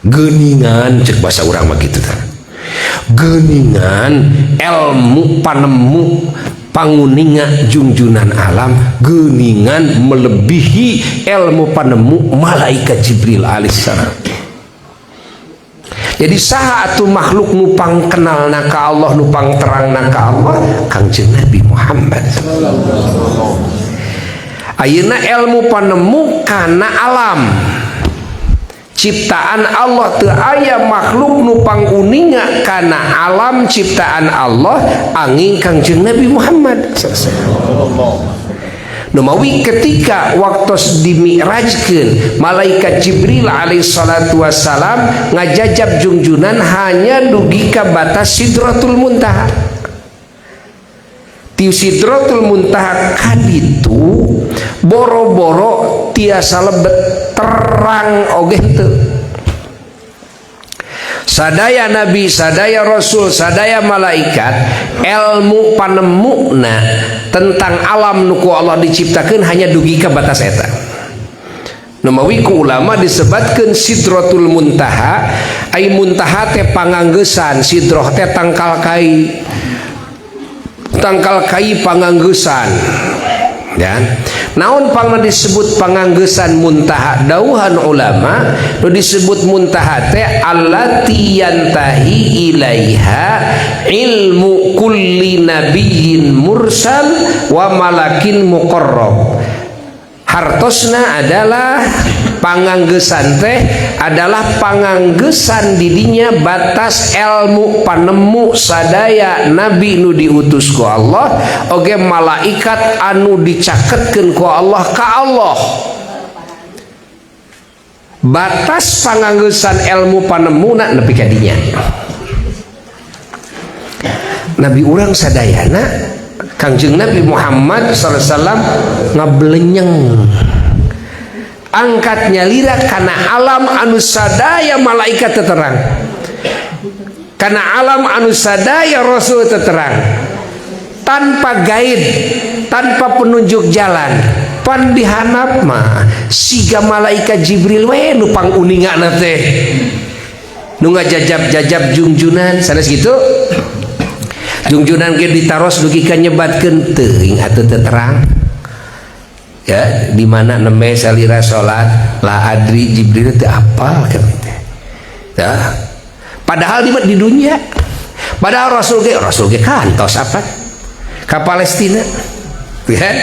Geuningan cek bahasa urang mah kitu tah. Geuningan ilmu panemu panguninga junjunan alam, geuningan melebihi ilmu panemu malaikat Jibril alaihissalam. Jadi saha atuh makhluk nupang kenal ka Allah, nupang terang ka Allah, Kangjeng Nabi Muhammad. Ayeuna ilmu panemu kana alam ciptaan Allah, teu aya makhluk nupang uninga kana alam ciptaan Allah angin Kangjeng Nabi Muhammad. Numawi ketika waktu dimi'rajkeun malaikat Jibril alaihi salatu wassalam ngajajab junjunan hanya dugi ka batas Sidratul Muntaha. Ti Sidratul Muntaha kaditu boro-boro tiasa lebet terang oge teu. Sadaya nabi, sadaya rasul, sadaya malaikat, ilmu panemuna tentang alam nuku Allah diciptakan hanya dugi ke batas eta. Numawi ku ulama disebutkan Sidratul Muntaha, ai muntaha teh panganggesan, sidroh teh tangkal kai panganggesan. Ya. Naon pangna disebut panganggesan muntaha, dauhan ulama nu disebut muntaha teh allati yantahi ilaiha ilmu kulli nabiyyin mursal wa malakin muqarrab. Hartosna adalah panganggesan teh adalah panganggesan didinya batas ilmu panemu sadaya nabi nu diutus ku Allah oge malaikat anu dicaketkeun ku Allah ka Allah. Batas panganggesan ilmu panemuna nepi ka dinya. Nabi urang sadayana Kangjeng Nabi Muhammad SAW ngabelenyeng angkat nyalira karena alam anu sadaya malaikat terang, karena alam anu sadaya rasul terang, tanpa gaib, tanpa penunjuk jalan, pan dihanap mah siga malaikat Jibril we nu panguningana teh nu ngajajab-jajab junjunan sanes gitu. Junjunan ge ditaros dugi ka nyebatkeun teuing atuh teu terang. Ya, di mana nembe salira salat la adri Jibril teu apal ka teh. Ya. Padahal di dunia. Padahal rasul ge kantos apa? Ka Palestina. Ya.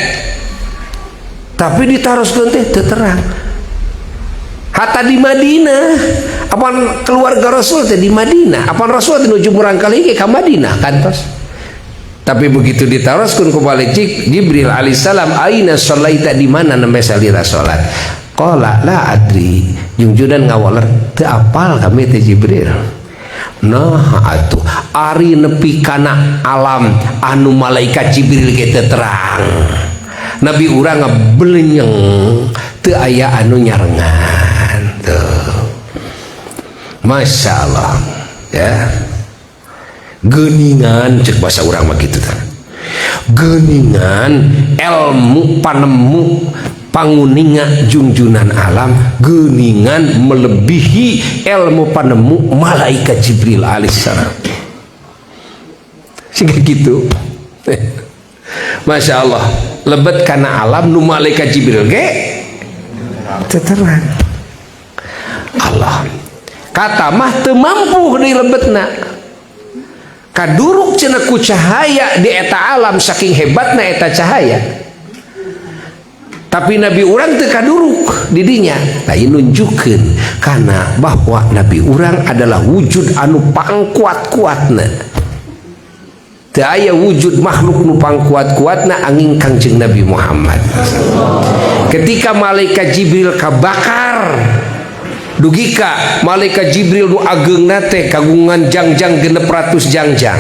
Tapi ditaroskeun teh teu terang. Hatta di Madinah, apaan keluarga Rasul teh di Madinah, apaan Rasul teh nuju murang kali ke Madinah kantos. Tapi begitu ditaroskeun ku malaikat Jibril alaihissalam, aina sholaita, di mana nembe salira salat? Qala la adri, junjunan ngawaler teu apal kami teh Jibril. Nah atuh ari nepi kana alam anu malaikat Jibril ge teu terang. Nabi urang ngabelenyeng teu aya anu nyarengan. Masya Allah ya, geuningan cek bahasa urang mah kitu tah. Geuningan ilmu panemu panguninga junjunan alam, geuningan melebihi ilmu panemu malaikat Jibril alaihissalam. Sehingga gitu. Masya Allah, lebet karena alam nu malaikat Jibril ge terang. Allah kata mah teu mampu di lebetna kaduruk cenah ku cahaya di eta alam saking hebatna eta cahaya. Tapi Nabi urang teu kaduruk di dinya. Lain nunjukkeun kana bahwa Nabi urang adalah wujud anu pangkuat-kuatna. Teu aya wujud makhluk nu pangkuat-kuatna angin Kangjeng Nabi Muhammad. Ketika malaikat Jibril kabakar dugika malaikat Jibril nu ageungna teh kagungan jangjang 600 jangjang.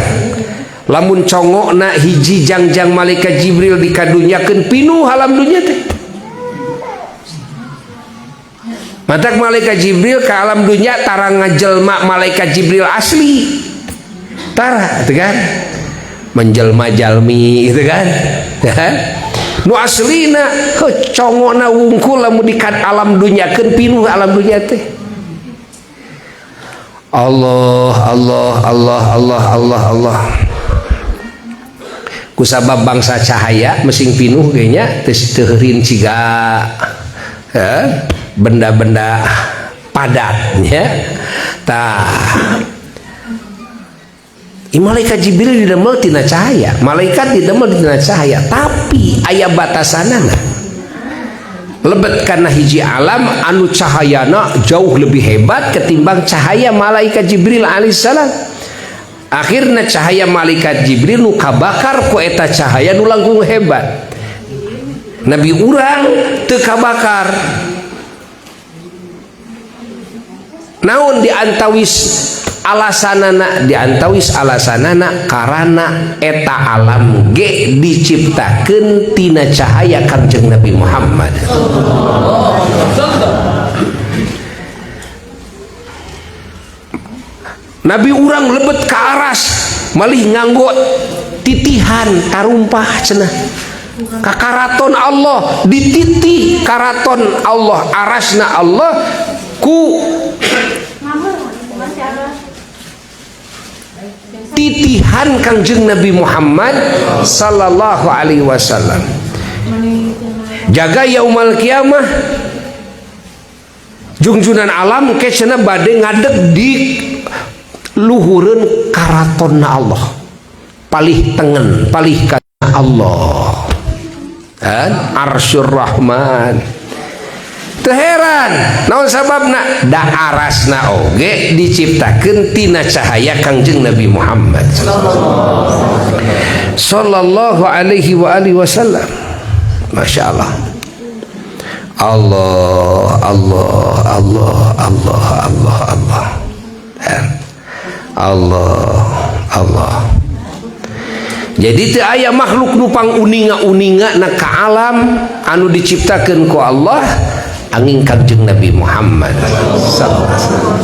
Lamun congokna hiji jangjang malaikat Jibril dikadunyakeun pinuh alam dunya teh. Matak malaikat Jibril ka alam dunya tara ngajelma malaikat Jibril asli. Tara itu kan menjelma-jalmi gitu kan. Nu aslina congona wungkul lamun di alam dunya keun pinuh alam dunya teh. Allah Allah Allah Allah Allah Allah kusabab bangsa cahaya mesin pinuh kayaknya teurin ciga benda-benda padatnya tah malaikat Jibril didamel tina cahaya, malaikat didamel tina cahaya, tapi aya batasanana lebet karena hiji alam anu cahayana jauh lebih hebat ketimbang cahaya malaikat Jibril alaihissalam. Akhirnya cahaya malaikat Jibril nu kabakar ku eta cahaya nu langkung hebat. Nabi urang teu kabakar. Naon diantawis alasanana karena eta alam ge diciptakeun tina cahaya Kangjeng Nabi Muhammad. Nabi urang lebet ke aras malih nganggo titihan tarumpah cenah ka karaton Allah, dititih karaton Allah arasna Allah ku titihan Kangjeng Nabi Muhammad sallallahu alaihi wasallam. Jaga yaumal kiamah jungjunan alam kesana bade ngadeg di luhureun karatonna Allah palih tengen palih kana Allah arsyur rahman. Teu heran naon sababna da arasna oge diciptakeun tina cahaya Kangjeng Nabi Muhammad sallallahu alaihi wa alihi wasallam. Masya Allah. Allah Allah Allah Allah Allah Allah Allah Allah. Jadi teu aya makhluk nupang uninga-uninga na ka alam anu diciptakeun ku Allah angin Kangjeng Nabi Muhammad sallallahu alaihi wasallam.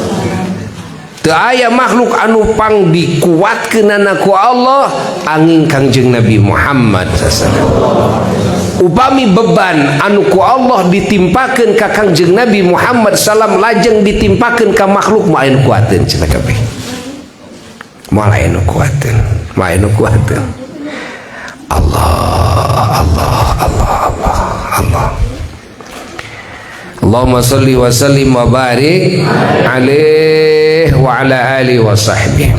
Teu aya makhluk anu pang dikuatkeunana ku Allah angin Kangjeng Nabi Muhammad sallallahu alaihi wasallam. Upami beban anu ku Allah ditimpakeun ka Kangjeng Nabi Muhammad sallam lajeng ditimpakeun ka makhluk moal anu kuateun cenah kabeh. Moal anu kuateun, moal anu kuateun. Allah Allah Allah Allah Allah. Allahumma salli wa sallim wa barik alaihi wa ala alihi wa sahbihi.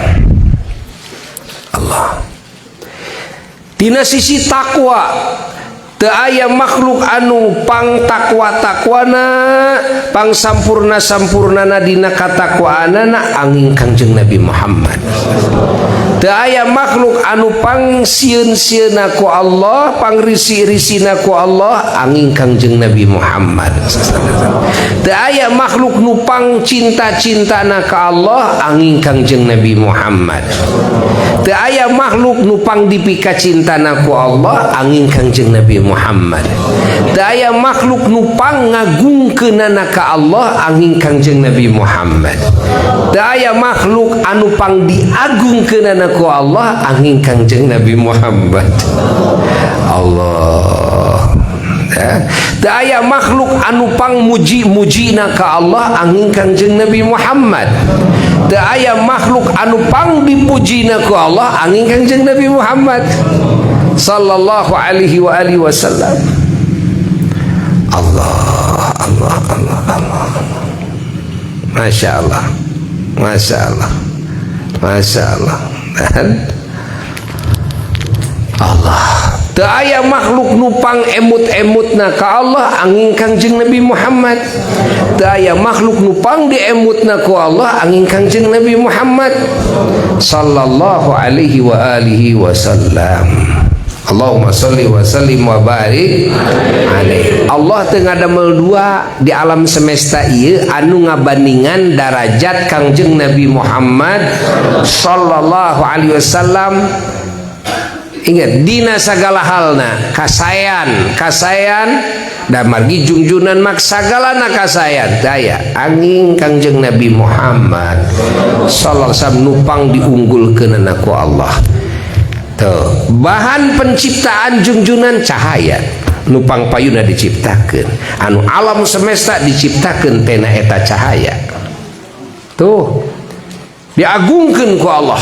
Allah. Tina sisi takwa teu aya makhluk anu pang takwa-takwana pang sampurna-sampurnana dina katakwaanana angin Kangjeng Nabi Muhammad. Teu aya makhluk anu pang sieun-sieunna ku Allah pang risi-risina ku Allah angin Kangjeng Nabi Muhammad. Teu aya makhluk nu pang cinta-cintana ka Allah angin Kangjeng Nabi Muhammad. Teu aya makhluk nu pang dipika cintana ku Allah angin Kangjeng Nabi Muhammad. Teu aya makhluk nu pang ngagungkeunana ka Allah angin Kangjeng Nabi Muhammad. Teu aya makhluk anu pang diagungkeunana ku Allah angin Kangjeng Nabi Muhammad. Allah. Teu aya makhluk anu pang muji-mujina ka Allah angin Kangjeng Nabi Muhammad. Teu aya makhluk anu pang dipujina ku Allah angin Kangjeng Nabi Muhammad sallallahu alaihi wa alihi wasallam. Allah Allah Allah Allah. Masya Allah. Masya Allah. Masya Allah. Dan Allah. Teu aya makhluk nupang emut-emutna ka Allah angin Kangjeng Nabi Muhammad. Teu aya makhluk nupang diemutna ku Allah angin Kangjeng Nabi Muhammad sallallahu alaihi wa alihi wasallam. Allahumma salli wa sallim wa barik alaihi. Allah teu ngadamel dua di alam semesta ieu anu ngabandingan darajat Kangjeng Nabi Muhammad sallallahu alaihi wasallam. Ingat dina sagala halna kasayan da margi jungjunan mak sagalana kasayan daya angin Kangjeng Nabi Muhammad sallallahu alaihi wasallam nupang diunggulkeunana ku Allah. Tuh, bahan penciptaan jungjunan cahaya nupang payuna diciptakeun anu alam semesta diciptakeun tina eta cahaya. Tuh diagungkeun ku Allah.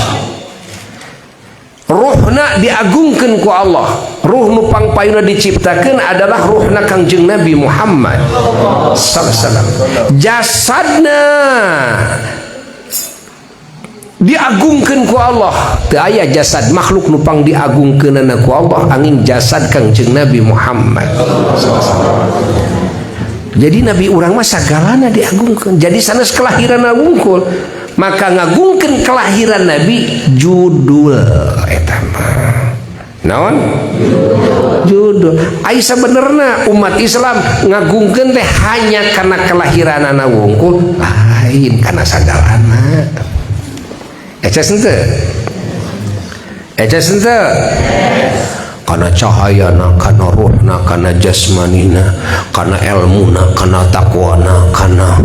Ruhna diagungkeun ku Allah. Ruh nu pangpayuna diciptakeun adalah ruhna Kangjeng Nabi Muhammad sallallahu alaihi wasallam. Jasadna diagungkeun ku Allah. Teu aya jasad makhluk nu pang diagungkeunana ku Allah angin jasad Kangjeng Nabi Muhammad sallallahu alaihi wasallam. Jadi Nabi urang mah sagalana diagungkeun. Jadi sanes kelahiran wungkul. Maka ngagungkeun kelahiran Nabi judul eta mah. Naon? Judul. Ai sabenerna umat Islam ngagungkeun teh hanya karena kelahiranana wungkul, lain kana sagalana. Eca henteu? Eca henteu? Kana cahayana, kana ruhna, kana jasmanina, kana ilmuna, kana taqwana, kana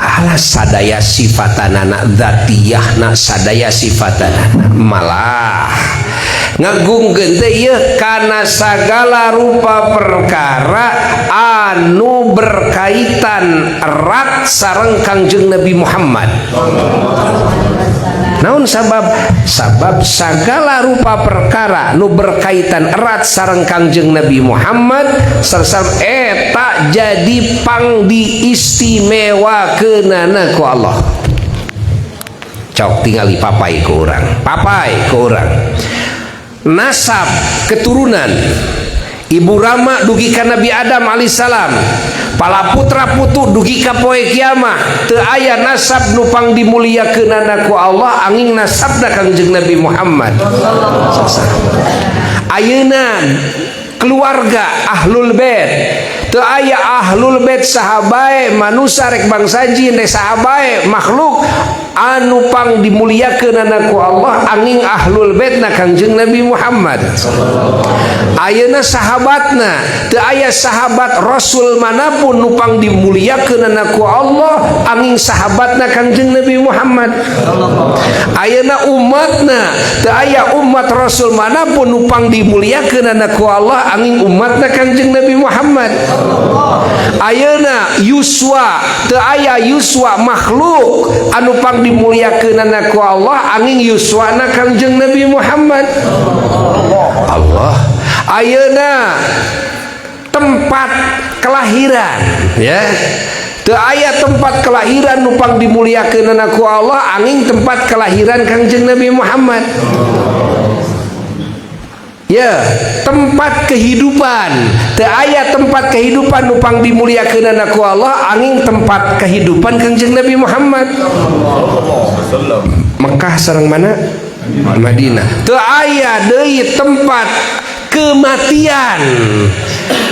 alah sadaya sifatanana dzatiyahna, sadaya sifatanana malah ngagungkeun teh ieu kana sagala rupa perkara anu berkaitan erat sareng Kangjeng Nabi Muhammad. Naon sabab? Sabab sagala rupa perkara nu berkaitan erat sareng Kangjeng Nabi Muhammad sallallahu eta jadi pang diistimewakeunana ku Allah. Cok tingali papai ku urang. Papai ku urang. Nasab keturunan ibu Rama dugi ka Nabi Adam alaihissalam, pala putra putu dugi ka poe kiamah. Teu aya nasab nu pang dimuliakeunana ku Allah angin nasabna Kangjeng Nabi Muhammad. Ayeuna keluarga ahlul bait teu aya ahlul bait sahabae manusia rek bangsa jin rek sahabae makhluk anu pang dimuliakeunana ku Allah angin ahlul bait na Kangjeng Nabi Muhammad. Ayeuna sahabatna teu aya sahabat Rasul manapun nu pang dimuliakeunana ku Allah angin sahabatna Kangjeng Nabi Muhammad. Ayeuna umatna teu aya umat Rasul manapun nu pang dimuliakeunana ku Allah angin umatna Kangjeng Nabi Muhammad. Ayeuna yuswa teu aya yuswa makhluk anu pang dimuliakeunana ku Allah angin yuswana Kangjeng Nabi Muhammad. Allah. Ayeuna tempat kelahiran ya. Teu aya tempat kelahiran nu pang dimuliakeunana ku Allah angin tempat kelahiran Kangjeng Nabi Muhammad. Ya, tempat kehidupan. Teu aya tempat kehidupan nu pang dimuliakeunana ku Allah angin tempat kehidupan Kangjeng Nabi Muhammad. Mekah sareng mana? Madinah. Teu aya deui tempat kematian,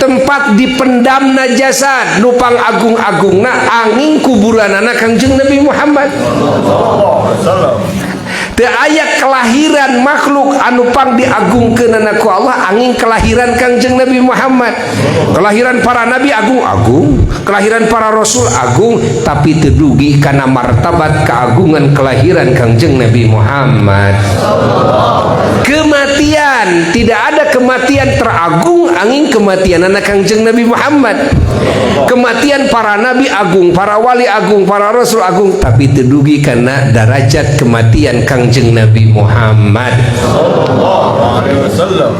tempat dipendamna jasad nu pang agung-agungna angin kuburanana Kangjeng Nabi Muhammad. Teu aya kelahiran makhluk anu pang diagungkeunana ku Allah angin kelahiran Kangjeng Nabi Muhammad. Kelahiran para nabi agung-agung, kelahiran para rasul agung, tapi teu dugi kana martabat keagungan kelahiran Kangjeng Nabi Muhammad. Kematian, tidak ada kematian teragung angin kematian anak Kangjeng Nabi Muhammad. Kematian para nabi agung, para wali agung, para rasul agung, tapi teu dugi kana derajat kematian Kangjeng Nabi Muhammad.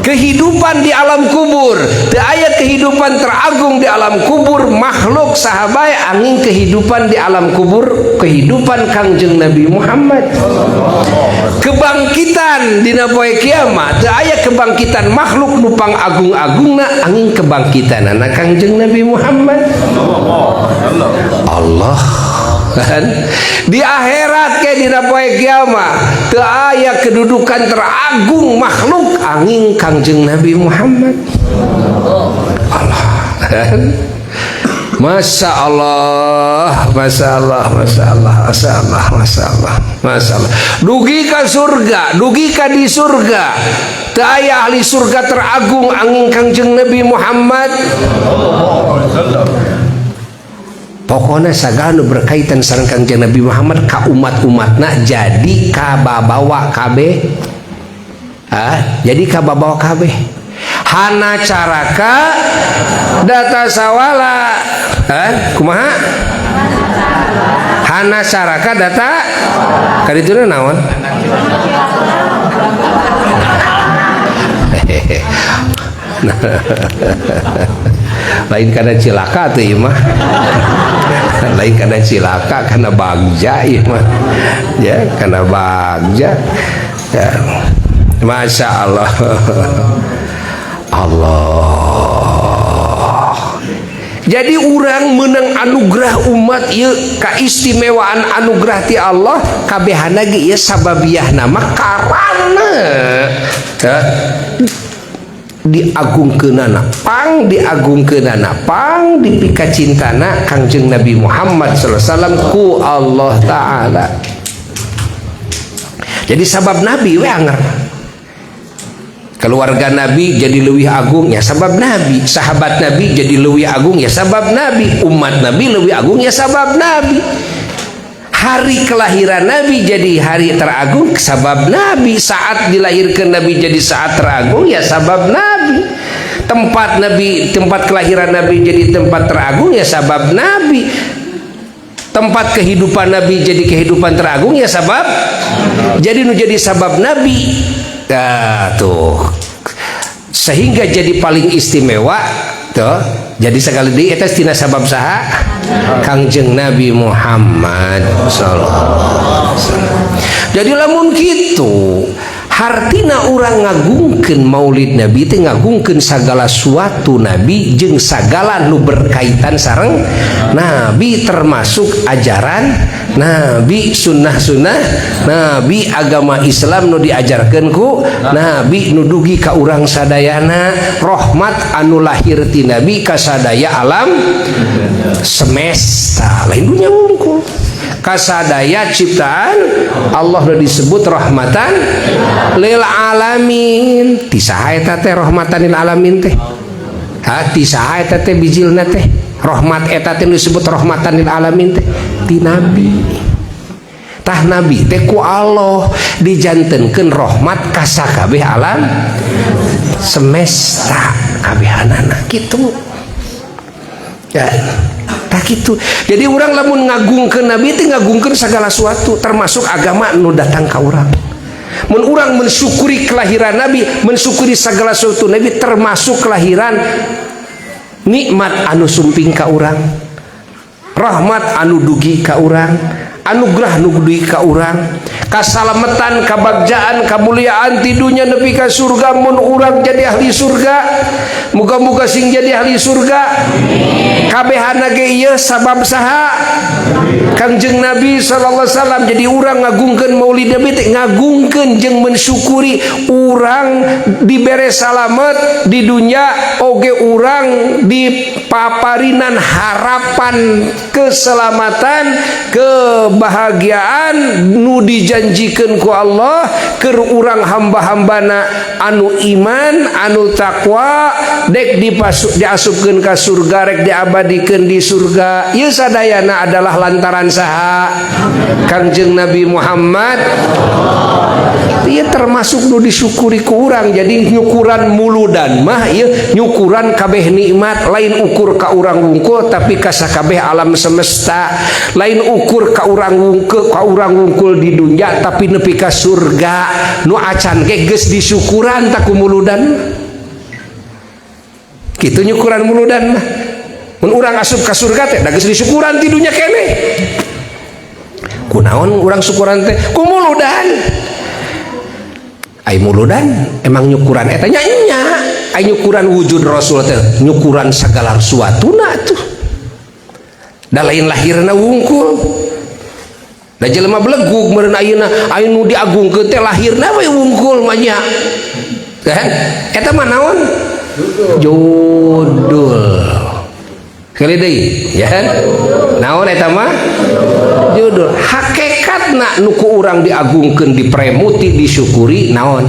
Kehidupan di alam kubur, teu aya kehidupan teragung di alam kubur makhluk sahabat angin kehidupan di alam kubur kehidupan Kangjeng Nabi Muhammad. Kebangkitan dina poe kiamat teu aya kebangkitan makhluk nu pang agung-agungna angin kebangkitan anak Kangjeng Nabi Muhammad. Allah kan di akhirat ke dina poe kiamat teu aya kedudukan teragung makhluk angin Kangjeng Nabi Muhammad. Allah kan Masya Allah, Masya Allah, Masya Allah, Masya Allah, Masya Allah, Masya Allah. Dugi ka surga, dugi ka di surga. Teu aya ahli surga teragung angin Kangjeng Nabi Muhammad. Pokoknya sagala nu berkaitan sareng Kangjeng Nabi Muhammad ka umat-umatna jadi kababawa kabeh. Jadi kababawa kabeh. Hana caraka data sawala. Kumaha? anasaraka data kadituna naon lain karena cilaka tuh imah lain karena cilaka karena bagja imah ya karena bagja ya. Masya Allah Allah jadi orang menang anugerah umat ya keistimewaan anugerah ti Allah kabehana ge ya sababiyah nama karana diagungkeunana pang dipika cintana Kangjeng Nabi Muhammad sallallahu alaihi wasallam ku Allah taala. Jadi sabab Nabi we anger. Keluarga Nabi jadi leuwih agung ya sabab Nabi, sahabat Nabi jadi leuwih agung ya sabab Nabi, umat Nabi leuwih agung ya sabab Nabi. Hari kelahiran Nabi jadi hari teragung sabab Nabi, saat dilahirkan Nabi jadi saat teragung ya sabab Nabi, tempat Nabi, tempat kelahiran Nabi jadi tempat teragung ya sabab Nabi, tempat kehidupan Nabi jadi kehidupan teragung ya sabab jadi nu jadi sabab Nabi. Tuh sehingga jadi paling istimewa tuh jadi sekali di atas tina sabab saha Kangjeng Nabi Muhammad sallallahu alaihi wasallam. Jadi lamun kitu hartina orang ngagungkeun maulid Nabi teh ngagungkeun sagala suatu Nabi jeung sagala nu berkaitan sareng Nabi termasuk ajaran Nabi, sunnah-sunnah Nabi, agama Islam nu diajarkeun ku Nabi nu dugi ka urang sadayana, rahmat anu lahir ti Nabi ka sadaya alam semesta lain dunya wungkul kasadaya ciptaan Allah udah disebut rahmatan lil alamin. Ti saha eta teh rahmatan lil alamin teh? Ha ti saha eta teh bijilna teh? Rahmat eta teh disebut rahmatan lil alamin teh ti Nabi. Tah Nabi teh ku Allah dijantenkeun rahmat ka sakabeh alam semesta kabehanana kitu. Ya tak gitu. Jadi orang lamun ngagungkeun Nabi teh ngagungkeun segala sesuatu termasuk agama nu datang ka urang. Mun urang mensyukuri kelahiran Nabi, mensyukuri segala sesuatu Nabi termasuk kelahiran nikmat anu sumping ka urang. Rahmat anu dugi ka urang, anugerah nu dugi ka urang, kasalametan, kabagjaan, kamuliaan ti dunya nepi ka surga mun urang jadi ahli surga. Muga-muga sing jadi ahli surga. Kabehana ge ieu sabab saha? Kangjeng Nabi sallallahu alaihi wasallam. Jadi urang ngagungkeun maulid Nabi teh ngagungkeun jeung mensyukuri urang dibere salamet di dunya oge urang dipaparinan harapan keselamatan kebahagiaan nu dijanjikeun ku Allah keur urang hamba-hambana anu iman anu takwa dek diasupkeun ka surga rek diabadikeun di surga. Ieu sadayana adalah lantaran saha? Kangjeng Nabi Muhammad. Ieu termasuk nu disyukuri ku urang. Jadi nyukuran muludan mah ieu nyukuran kabeh nikmat lain ukur ka urang wungkul tapi ka sakabeh alam semesta. Lain ukur ka urang wungkul di dunya tapi nepi ka surga. Nu acan ge geus disyukuran tak kumuludan. Kitu nyukuran muludan mah. Mun urang asup ka surga teh da geus disyukuran ti dunya keneh. Kunaon urang syukuran teh? Ku muludan. Ai muludan emang nyukuran eta nya nya. Ai nyukuran wujud Rasul teh nyukuran sagala sesuatuna tuh. Da lain lahirna wungkul. Da jelema belegug meureun ayeuna aya nu diagungkeun teh lahirna we wungkul mah nya. Kan? Eta mah naon? Judul. Kali deui ya. Naon eta mah? Judul. Hakikatna nu ku urang diagungkeun dipremuti disyukuri naon?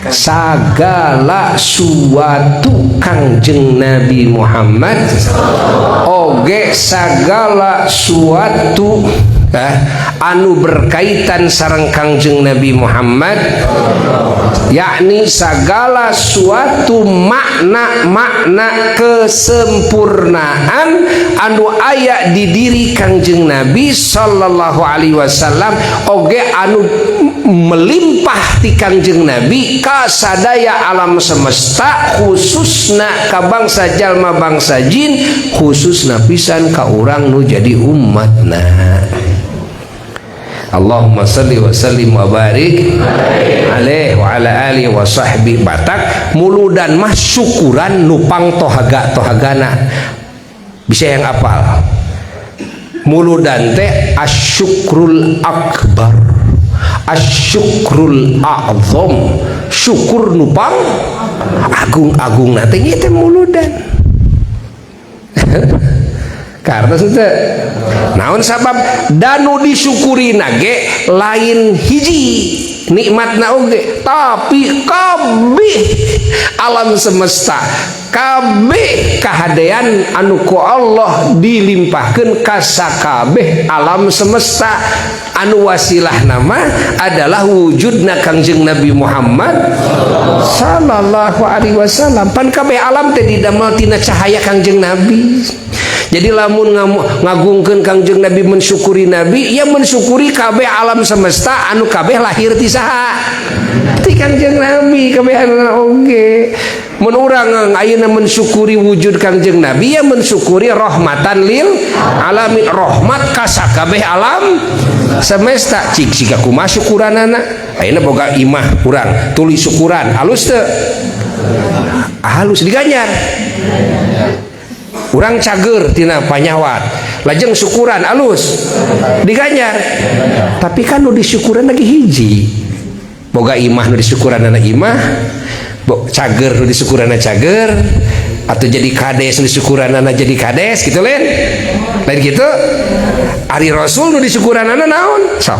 Sagala suatu Kangjeng Nabi Muhammad oge sagala suatu anu berkaitan sareng Kangjeng Nabi Muhammad, yakni segala suatu makna-makna kesempurnaan anu aya di diri Kangjeng Nabi sallallahu alaihi wasallam oge anu melimpah ti Kangjeng Nabi ka sadaya alam semesta, khususna ka bangsa jalma bangsa jin, khususna pisan ka urang nu jadi umatna. Allahumma salli wa sallim wa barik alaihi wa ala alihi wa sahbihi. Batak muludan mah syukuran nupang tohaga-tohagana. Bisa yang apal muludan teh asyukrul akbar, asyukrul a'zam, syukur nupang agung-agung nanti itu muludan. Karena sudah naon sabab danu disyukuri nage lain hiji nikmatna oge, tapi kabeh alam semesta, kabeh kahadean anu ku Allah dilimpahkeun ka sakabeh alam semesta, anu wasilah nama adalah wujudna Kangjeng Nabi Muhammad sallallahu alaihi wasallam. Pan kabeh alam teh didamel tina cahaya Kangjeng Nabi. Jadi lamun ngagungkeun Kangjeng Nabi, mensyukuri Nabi, ya mensyukuri kabeh alam semesta anu kabeh lahir ti saha? Ti Kangjeng Nabi kabeh oge. Mun urang ayeuna mensyukuri wujud Kangjeng Nabi, ya mensyukuri rahmatan lil alamin, rahmat ka sakabeh alam semesta. Cik siga kumaha syukuranana? Ayeuna boga imah urang tulis syukuran halus teu? Halus diganyar. Urang cager tina panyawat lajeng syukuran alus diganyar, tapi kan nu disyukuran lagi hiji, boga imah nu disyukuran anak imah, cager nu disyukuran anak cager, atau jadi kades nu disyukuran anak jadi kades gitu lain gitu. Ari Rasul nu disyukuran anak naon sok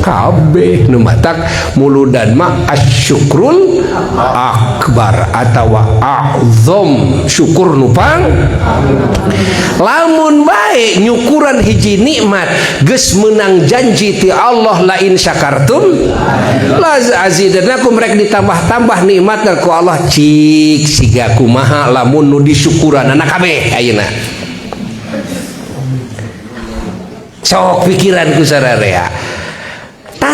kabeh nu matak muludan mah asyukrul akbar atawa a'zam, syukur nupang. Lamun bae nyukuran hiji nikmat geus meunang janji ti Allah, la in syakartum la azidannakum, rek ditambah-tambah nikmatna ku Allah. Cik siga kumaha lamun nu disyukuran anak kabeh ayeuna. Sok pikiran ku sararea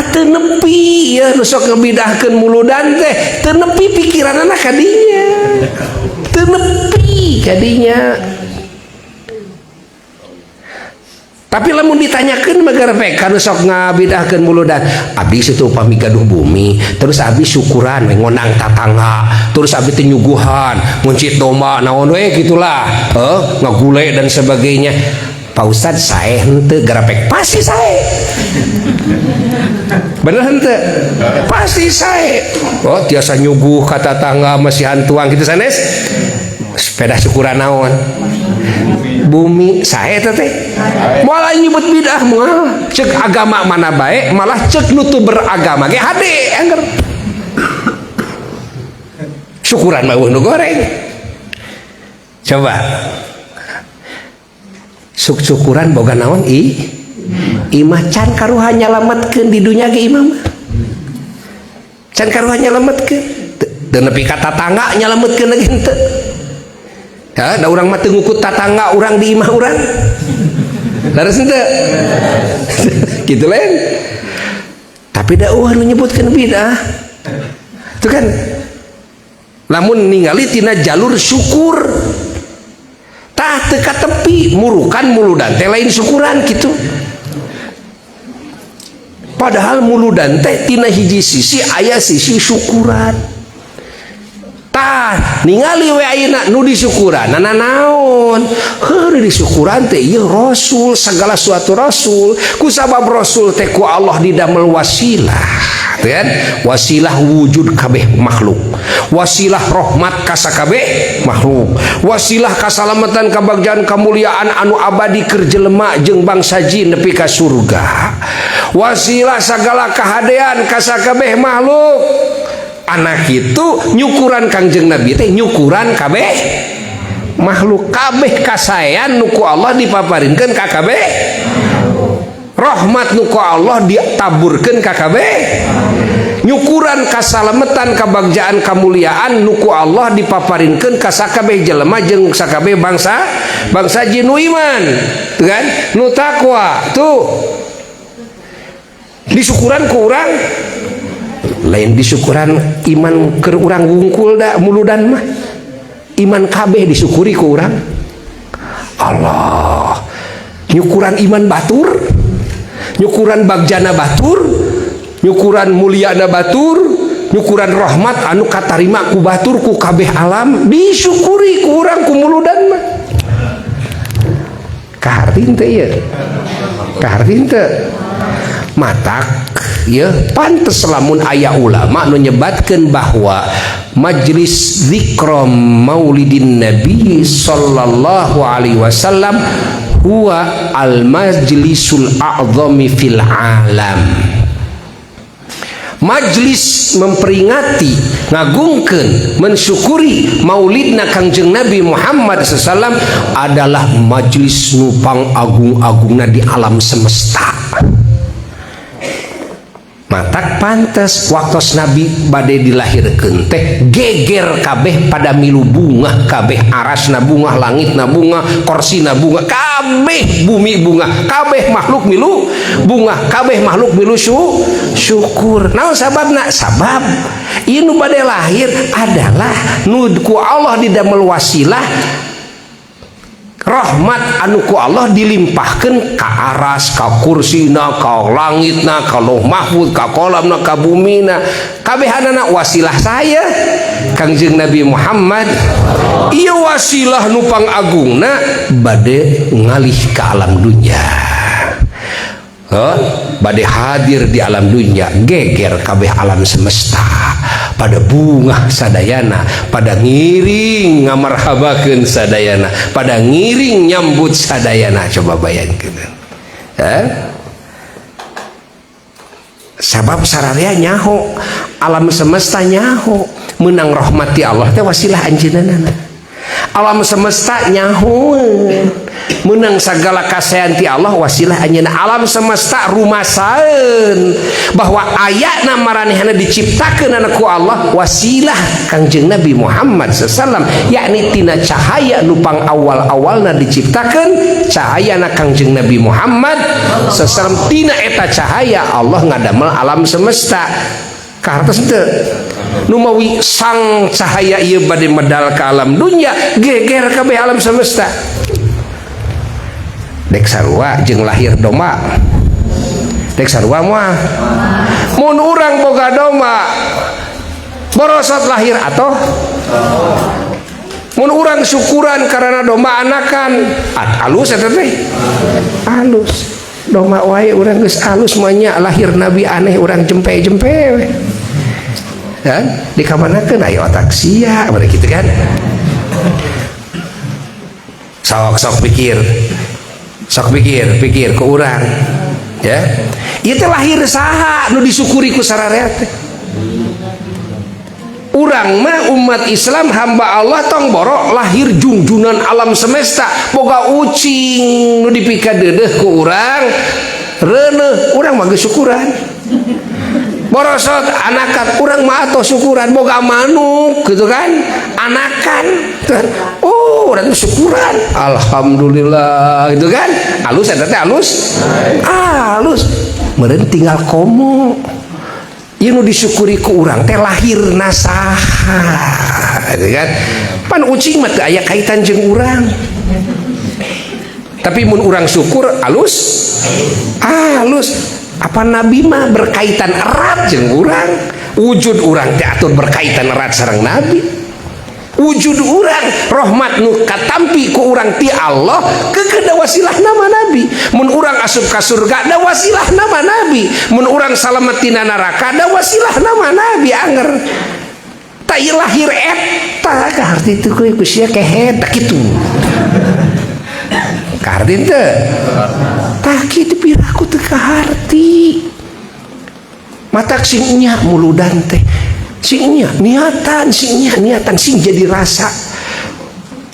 teu nepi ya nu sok ngebidahkeun muludan teh teu nepi pikiranna kadinya, teu nepi kadinya. Tapi lamun ditanyakeun magara pek kana sok ngabidahkeun muludan, abdi situ upami gaduh bumi, terus abdi syukuran we ngonang tatangga, terus abdi teh nyuguhan, nguncit domba naon we gitulah, ngagule dan sebagainya. Pak Ustad sae henteu garapek, pasti sae. Bener henteu? Pasti sae. Oh, tiasa nyuguh ka tatangga masih hantuang kitu sanes. Sepeda syukuran naon? Bumi sae teh. Malah nyebut bidah moal. Ceuk agama mana bae malah ceuk nu teu beragama ge hade angger. Syukuran mah nu goreng. Coba syukuran boga naon imah can karuha nyalametkeun di dunya ge imah mah can karuha nyalametkeun teu nepi ka tatangga nyalametkeun lagi henteu. Da urang mah teu ngukut tatangga urang di imah urang laras henteu kitu lain. Tapi da nu nyebutkeun bidah itu kan lamun ningali tina jalur syukur tah teu ka tepi murukan muludan teh lain syukuran gitu. Padahal muludan teh tina hiji sisi aya sisi syukuran. Tah ningali we ayeuna nu disyukuran naon? Heuh disyukuran teh ieu rasul, segala suatu rasul. Ku sabab rasul teh ku Allah didamel wasilah. Kan? Wasilah wujud kabeh makhluk, wasilah rahmat ka sakabeh makhluk, wasilah kasalamatan kabagjan kamuliaan anu abadi keur jelema jeung bangsa jin nepi ka surga, wasilah segala kahadean ka sakabeh makhluk. Anak itu nyukuran Kangjeng Nabi teh nyukuran kabeh makhluk, kabeh kasaean nu ku Allah dipaparinkeun ka kabeh rahmat nu ku Allah ditaburkeun ka kabeh, nyukuran kasalametan kabagjaan kamuliaan nu ku Allah dipaparinkeun ka sakabeh jelema jeung sakabeh bangsa jin nu iman, tuh kan, nu takwa tuh disukuran ku urang, lain disukuran iman keur urang wungkul da muludan mah, iman kabeh disyukuri ku urang. Allah nyukuran iman batur, nyukuran bagjana batur, nyukuran muliana batur, nyukuran rahmat anu katarima ku batur ku kabeh alam disyukuri ku urang ku muludan mah. Kahartin teh ya, kahartin teh matak ya, pantes lamun aya ulama nu nyebatkeun bahwa majlis zikra maulidin nabi sallallahu alaihi wasallam huwa al majlisul a'zami fil alam. Majlis memperingati, ngagungkeun, mensyukuri maulidna Kangjeng Nabi Muhammad SAW adalah majlis nupang agung-agungna di alam semesta. Matak pantes waktos Nabi bade dilahirkeun teh geger kabeh pada milu bunga kabeh, arasna bunga, langitna bunga, korsina bunga, kabeh bumi bunga, kabeh makhluk milu bunga, kabeh makhluk milu syukur. Naon sababna? Sabab ieu nu bade lahir adalah nu ku Allah didamel wasilah rahmat anu ku Allah dilimpahkeun ka aras, ka kursina, ka langitna, ka lauh mahfuz, ka kolamna, ka bumina, kabehanana wasilah saya Kangjeng Nabi Muhammad. Ieu wasilah nu pangagungna bade ngalih ka alam dunya, bade hadir di alam dunya, geger kabeh alam semesta pada bunga sadayana, pada ngiring ngamarhabakeun sadayana, pada ngiring nyambut sadayana. Coba bayangkeun, sabab sararea nyaho alam semesta nyaho menang rahmati Allah teh wasilah anjeunna. Alam semesta nyaho menang sagala kasayan ti Allah wasilah anjeunna. Alam semesta rumasaeun bahwa ayatna maranehna diciptakeun ku Allah wasilah Kangjeng Nabi Muhammad sallallahu alaihi wasallam, yakni tina cahaya nu pang awal-awalna diciptakeun cahayana Kangjeng Nabi Muhammad sallallahu alaihi wasallam. Tina eta cahaya Allah ngadamel alam semesta. Kahartos teu nu mawi sang cahaya ieu bade medal ka alam dunya, geger kabeh alam semesta. Dek sarua jeung lahir domba, dek sarua mah mun urang boga domba borosot lahir atoh, mun urang syukuran karena domba anakan alus eta teh alus. Domba wae urang geus alus manya lahir nabi aneh urang jempe-jempe kan dikamanakeun aya otak sia bari kitu kan. Sok pikir ke urang ya, ieu teh lahir saha nu disyukuri ku sararea teh. Urang mah umat Islam hamba Allah tong borok lahir junjunan alam semesta, boga ucing nu dipikadeudeuh ku urang reuneuh, urang mah geus syukuran. Borosot anakan urang mah atoh syukuran, boga manuk gitu kan anakan, oh urang syukuran alhamdulillah gitu kan. Alus eta teh alus meureun tinggal komo. Ieu nu disyukuri ku urang teh lahir nasaha gitu kan. Pan ucing mah teu aya kaitan jeung urang, tapi mun urang syukur alus. Apa nabi mah berkaitan erat jeung urang, wujud urang teh atur berkaitan erat sareng nabi. Wujud urang rahmat nu katampi ku urang ti Allah keukeuh da wasilah nama nabi. Mun urang asup ka surga da wasilah nama nabi, mun urang salamet tina neraka da wasilah nama nabi anger. Ta ieu lahir eta kaharti teu ku sia kehet kitu. Kaharti teu? Tah kitu piraku teu kaharti. Matak sing nya muludan teh sing nya niatan sing jadi rasa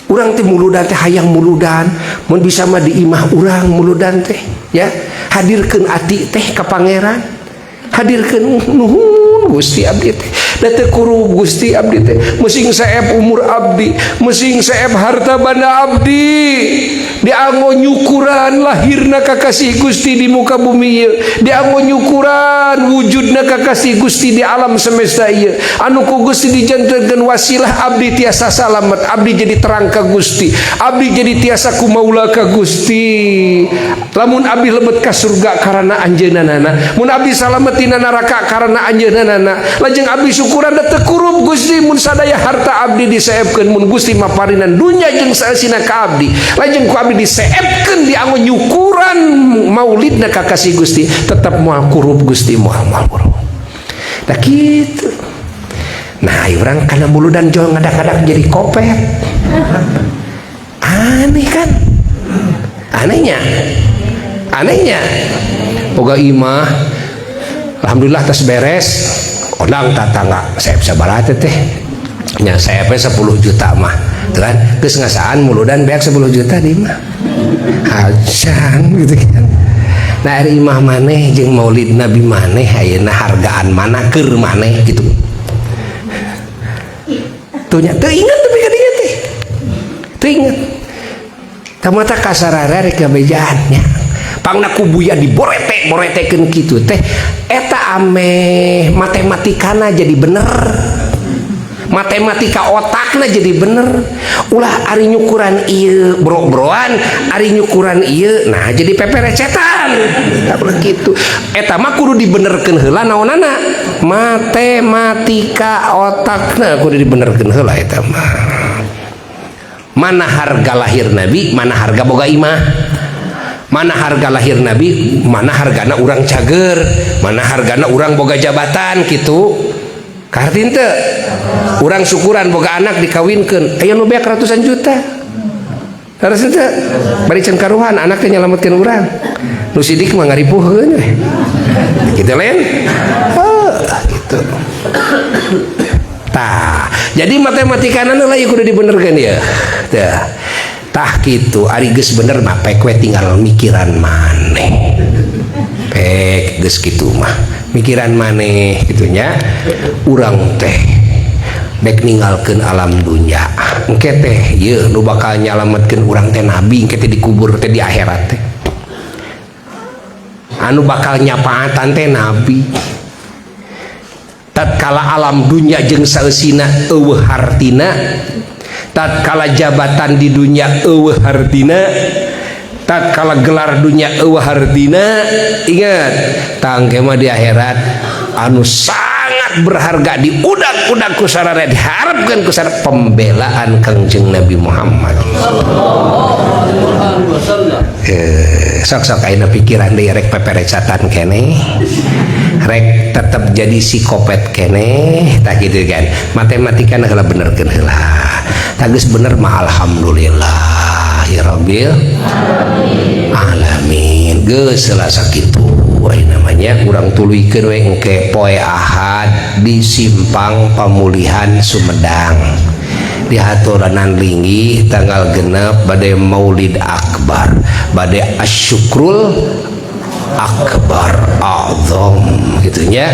Urang teh muludan teh hayang muludan, mun bisa mah di imah urang muludan teh, ya. Hadirkeun ati teh ka pangeran. Hadirkeun nuhun Gusti abdi teh. Da teu kurup Gusti abdi teh. Meusing saep umur abdi, meusing saep harta banda abdi. Dianggo nyukuran lahirna kakasih Gusti di muka bumi ieu. Dianggo nyukuran wujudna kakasih Gusti di alam semesta ieu. Anu ku Gusti dijantenkeun wasilah abdi tiasa salamet, abdi jadi terang ka Gusti, abdi jadi tiasa kumaula ka Gusti. Lamun abdi lebet ka surga karena anjeunana, mun abdi salamet tina neraka karena anjeunana, lajeng abdi syukuran da teu kurup Gusti mun sadaya harta abdi disaepkeun, mun Gusti maparinan dunya jeung saeusina ka abdi, lajeng ku abdi diseepkeun dianggo nyukuran maulidna kakasih Gusti, tetap moal kurup Gusti, moal kurup. Da kitu. Nah, urang kana muludan jol ngadak-ngadak jadi kopet. Aneh kan? Anehnya boga imah alhamdulillah tas beres, odang tatangga saep sabaraha teh nya saep 10 juta mah teu kan geus ngasaan muludan beak 10 juta di imah hajan gitu kan. Nah ari imah maneh jeung maulid nabi maneh ayeuna hargaan mana keur maneh gitu tuh nya teu inget tapi ka dieu teh teu inget tamata kasarara rek gabejaannya pangna kubuya diborete-boretekeun kitu teh eta ame matematikana jadi bener, matematika otakna jadi bener. Ulah ari nyukuran ieu bro-broan, ari nyukuran ieu nah jadi peperecetan. Tak ulah kitu. Eta mah kudu dibenerkeun heula naonana? Matematika otakna kudu dibenerkeun heula eta mah. Mana harga lahir Nabi, mana harga boga imah. Mana harga lahir Nabi, mana hargana urang cager, mana hargana urang boga jabatan gitu. Kartin teu urang syukuran boga anak dikawinkeun aya nu beak ratusan juta. Harus teu bari can karuhan anak teh nyalametkeun urang. Nu sidik mah ngaripuheun we. Kitu lain. Gitu. Tah, jadi matematikana lah kudu dibenerkeun ya. Tah gitu, ari geus bener mah pek we tinggal mikiran maneh. Pek geus kitu mah, mikiran maneh gitunya. Urang teh bek ninggalkeun alam dunya. Engke teh ieu nu bakal nyalametkeun urang teh nabi, engke teh dikubur teh di akhirat teh. Anu bakal nyapaatan teh nabi. Tatkala alam dunya jeung saeusina eueuh hartina, tatkala jabatan di dunya eueuh hartina, tatkala gelar dunya eueuh hartina, ingat tangke mah di akhirat anu sangat berharga diudag-udag ku sararea, diharapkeun ku sararea pembelaan Kangjeng Nabi Muhammad. Sok-sok ayeuna pikiran deui rek peperecatan keneh. Rek tetap jadi psikopat keneh tak gitu kan, matematika heula benerkeun heula tak geus bener mah alhamdulillahirabbil alamin geus heula sakitu we namanya urang tuluykeun we engke poe Ahad di Simpang Pamulihan Sumedang di haturanan linggih tanggal genep bade Maulid Akbar, bade asyukrul akbar azam gitunya.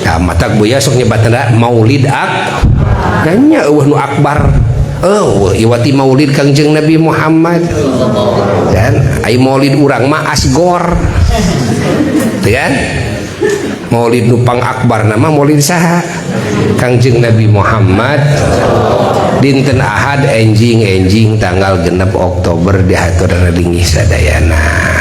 Nah matak buya sok nyebatna Maulid nya eueuh nu akbar. Iwati maulid Kangjeng Nabi Muhammad. Dan ai maulid urang mah asgor. Teu kan? Maulid nu pang akbar nama maulid saha? Kangjeng Nabi Muhammad. Dinten Ahad enjing tanggal 6 Oktober di haturan linggih sadayana.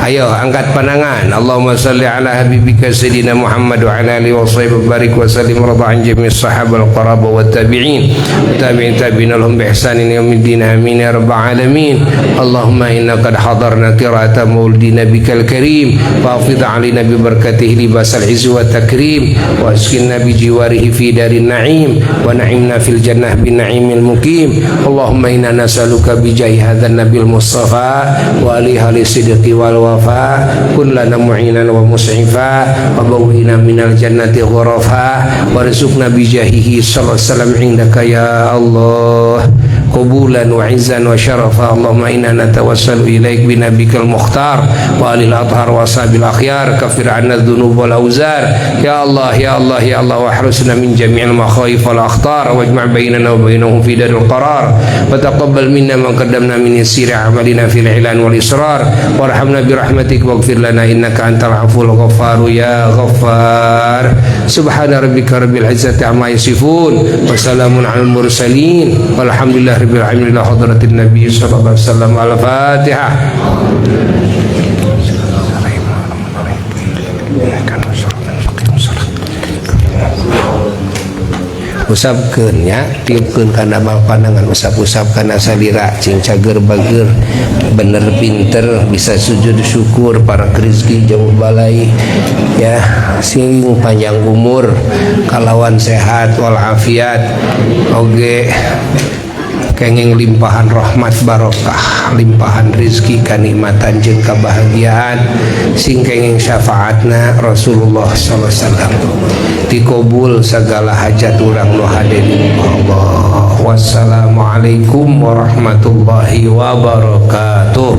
Ayo angkat panangan. Allahumma salli ala habibika sayyidina Muhammad wa ala alihi wa sahbihi barik wa sallim radha'an jami'is sahabal qaraba wa tabi'in tabi'in lahum bi ihsanin yaumiddin amin ya rabbal alamin. Allahumma inna qad hadarna qira'ata maulidi nabikal karim wa afid alaina bi barakatihi libasal izz wa takrim wa askinna bi jiwarihi fi darin na'im wa na'imna fil jannah bin na'imil mukim. Allahumma inna nas'aluka bi jahi hadzal nabil mustafa wa alihi sidqi wal wafa kun lana mu'inan wa mus'ifa wa bawwina minal jannati ghurafa warzuqna bi jahihi sallallahu alaihi wasallam indaka ya Allah قبولا وعزا وشرفا. اللهم إنا نتوسل إليك بنبيك المختار وآل الأطهار وأصحاب الأخيار. كفر عنا الذنوب والأوزار يا الله يا الله يا الله، واحرسنا من جميع المخاوف والأخطار، واجمع بيننا وبينهم في دار القرار، وتقبل منا ما قدمنا من يسير أعمالنا في الإعلان والإصرار، وارحمنا برحمتك واغفر لنا إنك أنت العفو الغفار يا غفار. سبحان ربك رب العزة عما يصفون وسلام على المرسلين والحمد لله رب العالمين. إلى حضرة النبي صلى الله عليه وسلم. الفاتحة. Usapkeun nya, tiupkeun kana bal pandangan, usap-usap kana salira, cing cager bager, bener pinter, bisa sujud syukur, para rezeki jauh balai, ya, sing panjang umur, kalawan sehat walafiat, oge kenging limpahan rahmat barokah, limpahan rizki, kanikmatan jeung kebahagiaan, sing kenging syafaatna Rasulullah sallallahu alaihi wasallam, dikabul segala hajat urang nu hade di Allah. Wassalamualaikum warahmatullahi wabarakatuh.